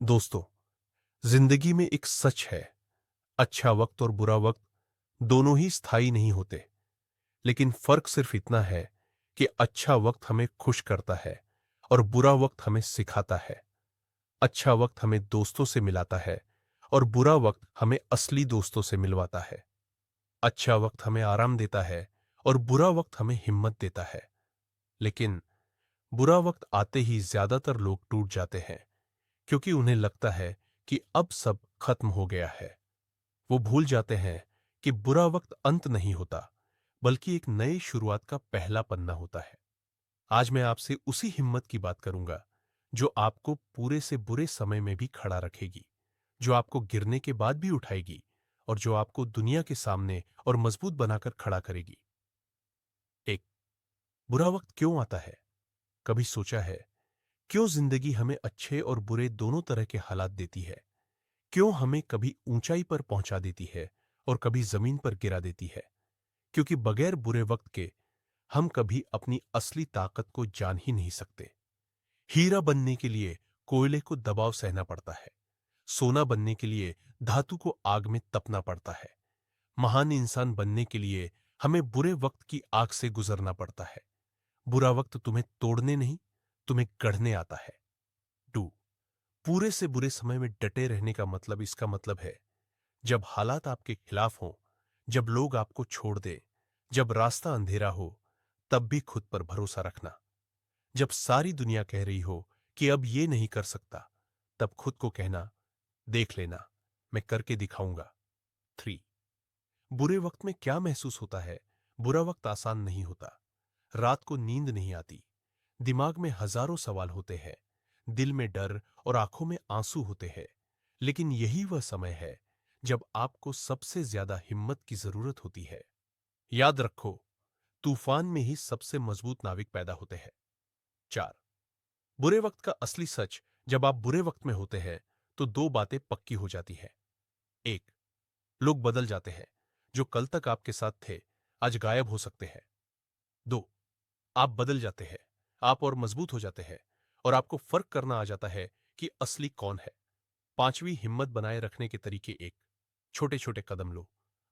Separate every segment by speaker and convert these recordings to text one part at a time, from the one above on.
Speaker 1: दोस्तों, जिंदगी में एक सच है। अच्छा वक्त और बुरा वक्त दोनों ही स्थायी नहीं होते। लेकिन फर्क सिर्फ इतना है कि अच्छा वक्त हमें खुश करता है और बुरा वक्त हमें सिखाता है। अच्छा वक्त हमें दोस्तों से मिलाता है और बुरा वक्त हमें असली दोस्तों से मिलवाता है। अच्छा वक्त हमें आराम देता है और बुरा वक्त हमें हिम्मत देता है। लेकिन बुरा वक्त आते ही ज्यादातर लोग टूट जाते हैं, क्योंकि उन्हें लगता है कि अब सब खत्म हो गया है। वो भूल जाते हैं कि बुरा वक्त अंत नहीं होता, बल्कि एक नई शुरुआत का पहला पन्ना होता है। आज मैं आपसे उसी हिम्मत की बात करूंगा जो आपको पूरे से बुरे समय में भी खड़ा रखेगी, जो आपको गिरने के बाद भी उठाएगी और जो आपको दुनिया के सामने और मजबूत बनाकर खड़ा करेगी। एक, बुरा वक्त क्यों आता है? कभी सोचा है क्यों जिंदगी हमें अच्छे और बुरे दोनों तरह के हालात देती है? क्यों हमें कभी ऊंचाई पर पहुंचा देती है और कभी जमीन पर गिरा देती है? क्योंकि बगैर बुरे वक्त के हम कभी अपनी असली ताकत को जान ही नहीं सकते। हीरा बनने के लिए कोयले को दबाव सहना पड़ता है। सोना बनने के लिए धातु को आग में तपना पड़ता है। महान इंसान बनने के लिए हमें बुरे वक्त की आग से गुजरना पड़ता है। बुरा वक्त तुम्हें तोड़ने नहीं, तुम्हें गढ़ने आता है। टू, पूरे से बुरे समय में डटे रहने का मतलब इसका मतलब है जब हालात आपके खिलाफ हों, जब लोग आपको छोड़ दे, जब रास्ता अंधेरा हो, तब भी खुद पर भरोसा रखना। जब सारी दुनिया कह रही हो कि अब ये नहीं कर सकता, तब खुद को कहना, देख लेना, मैं करके दिखाऊंगा। थ्री, बुरे वक्त में क्या महसूस होता है? बुरा वक्त आसान नहीं होता। रात को नींद नहीं आती, दिमाग में हजारों सवाल होते हैं, दिल में डर और आंखों में आंसू होते हैं। लेकिन यही वह समय है जब आपको सबसे ज्यादा हिम्मत की जरूरत होती है। याद रखो, तूफान में ही सबसे मजबूत नाविक पैदा होते हैं। चार, बुरे वक्त का असली सच। जब आप बुरे वक्त में होते हैं तो दो बातें पक्की हो जाती है। एक, लोग बदल जाते हैं। जो कल तक आपके साथ थे, आज गायब हो सकते हैं। दो, आप बदल जाते हैं, आप और मजबूत हो जाते हैं और आपको फर्क करना आ जाता है कि असली कौन है। पांचवी, हिम्मत बनाए रखने के तरीके। एक, छोटे छोटे कदम लो,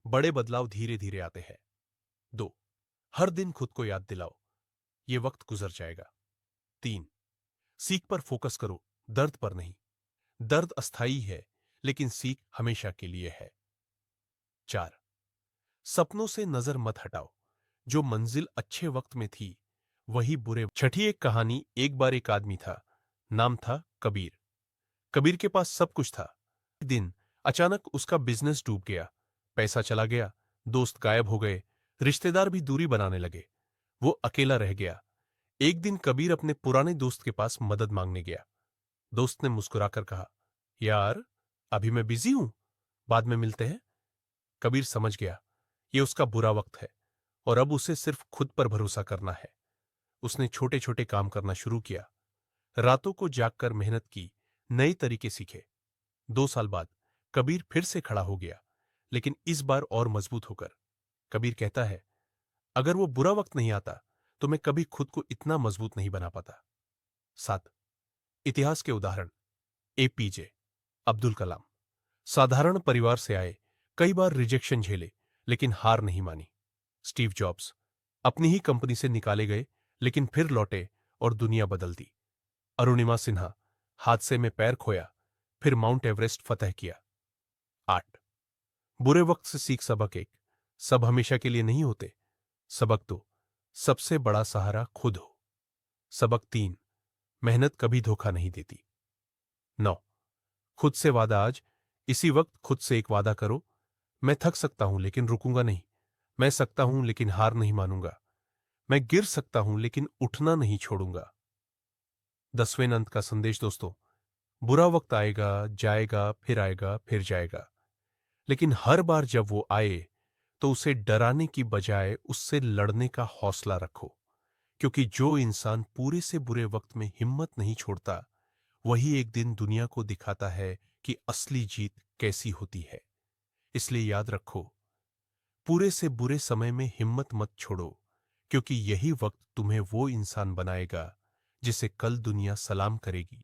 Speaker 1: बड़े बदलाव धीरे धीरे आते हैं। दो, हर दिन खुद को याद दिलाओ, ये वक्त गुजर जाएगा। तीन, सीख पर फोकस करो, दर्द पर नहीं। दर्द अस्थाई है, लेकिन सीख हमेशा के लिए है। चार, सपनों से नजर मत हटाओ। जो मंजिल अच्छे वक्त में थी, वही बुरे। छठी एक कहानी। एक बार एक आदमी था, नाम था कबीर। कबीर के पास सब कुछ था। एक दिन अचानक उसका बिजनेस डूब गया, पैसा चला गया, दोस्त गायब हो गए, रिश्तेदार भी दूरी बनाने लगे। वो अकेला रह गया। एक दिन कबीर अपने पुराने दोस्त के पास मदद मांगने गया। दोस्त ने मुस्कुराकर कहा, यार, अभी मैं बिजी हूं, बाद में मिलते हैं। कबीर समझ गया ये उसका बुरा वक्त है और अब उसे सिर्फ खुद पर भरोसा करना है। उसने छोटे छोटे काम करना शुरू किया, रातों को जागकर मेहनत की, नए तरीके सीखे। 2 साल बाद कबीर फिर से खड़ा हो गया, लेकिन इस बार और मजबूत होकर। कबीर कहता है, अगर वो बुरा वक्त नहीं आता तो मैं कभी खुद को इतना मजबूत नहीं बना पाता। 7, इतिहास के उदाहरण। एपीजे अब्दुल कलाम साधारण परिवार से आए, कई बार रिजेक्शन झेले, लेकिन हार नहीं मानी। स्टीव जॉब्स अपनी ही कंपनी से निकाले गए, लेकिन फिर लौटे और दुनिया बदल दी। अरुणिमा सिन्हा हादसे में पैर खोया, फिर माउंट एवरेस्ट फतह किया। 8, बुरे वक्त से सीख। सबक एक, सब हमेशा के लिए नहीं होते। सबक दो, सबसे बड़ा सहारा खुद हो। सबक तीन, मेहनत कभी धोखा नहीं देती। 9, खुद से वादा। आज इसी वक्त खुद से एक वादा करो, मैं थक सकता हूं लेकिन रुकूंगा नहीं। मैं सकता हूं लेकिन हार नहीं मानूंगा। मैं गिर सकता हूं लेकिन उठना नहीं छोड़ूंगा। 10वें अंत का संदेश। दोस्तों, बुरा वक्त आएगा, जाएगा, फिर आएगा, फिर जाएगा, लेकिन हर बार जब वो आए तो उसे डराने की बजाय उससे लड़ने का हौसला रखो। क्योंकि जो इंसान पूरे से बुरे वक्त में हिम्मत नहीं छोड़ता, वही एक दिन दुनिया को दिखाता है कि असली जीत कैसी होती है। इसलिए याद रखो, पूरे से बुरे समय में हिम्मत मत छोड़ो, क्योंकि यही वक्त तुम्हें वो इंसान बनाएगा जिसे कल दुनिया सलाम करेगी।